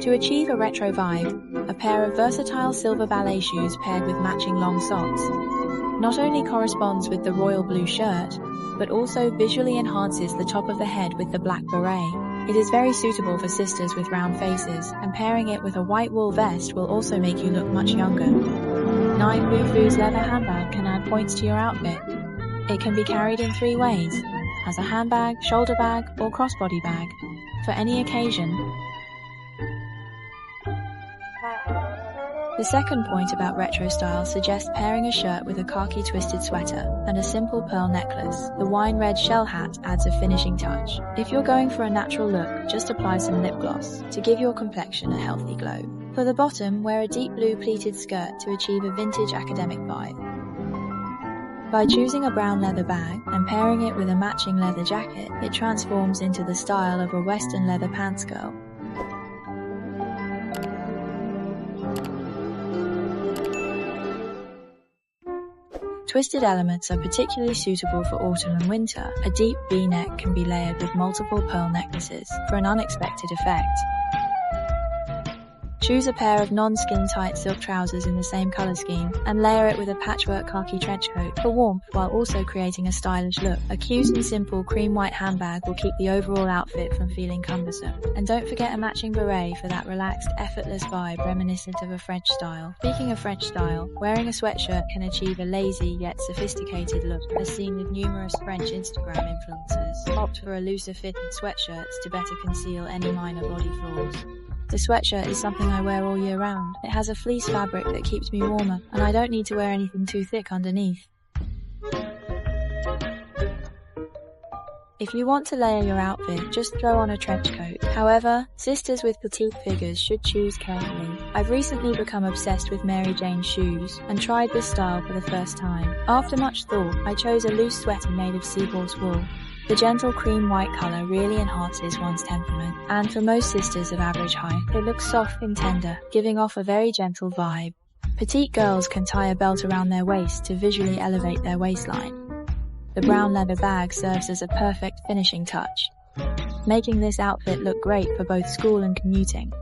To achieve a retro vibe, a pair of versatile silver ballet shoes paired with matching long socks not only corresponds with the royal blue shirt, but also visually enhances the top of the head with the black beret. It is very suitable for sisters with round faces, and pairing it with a white wool vest will also make you look much younger. 9. Fufu's leather handbag can add points to your outfit. It can be carried in 3 ways: as a handbag, shoulder bag, or crossbody bag, for any occasion. The second point about retro style suggests pairing a shirt with a khaki twisted sweater and a simple pearl necklace. The wine red shell hat adds a finishing touch. If you're going for a natural look, just apply some lip gloss to give your complexion a healthy glow. For the bottom, wear a deep blue pleated skirt to achieve a vintage academic vibe. By choosing a brown leather bag and pairing it with a matching leather jacket, it transforms into the style of a Western leather pants girl. Twisted elements are particularly suitable for autumn and winter. A deep V-neck can be layered with multiple pearl necklaces for an unexpected effect. Choose a pair of non-skin tight silk trousers in the same color scheme and layer it with a patchwork khaki trench coat for warmth while also creating a stylish look. A cute and simple cream white handbag will keep the overall outfit from feeling cumbersome. And don't forget a matching beret for that relaxed, effortless vibe reminiscent of a French style. Speaking of French style, wearing a sweatshirt can achieve a lazy yet sophisticated look, as seen with numerous French Instagram influencers. Opt for a looser fitted sweatshirts to better conceal any minor body flaws. The sweatshirt is something I wear all year round. It has a fleece fabric that keeps me warmer, and I don't need to wear anything too thick underneath. If you want to layer your outfit, just throw on a trench coat. However, sisters with petite figures should choose carefully. I've recently become obsessed with Mary Jane's shoes and tried this style for the first time. After much thought, I chose a loose sweater made of seahorse wool. The gentle cream white colour really enhances one's temperament, and for most sisters of average height, it looks soft and tender, giving off a very gentle vibe. Petite girls can tie a belt around their waist to visually elevate their waistline. The brown leather bag serves as a perfect finishing touch, making this outfit look great for both school and commuting.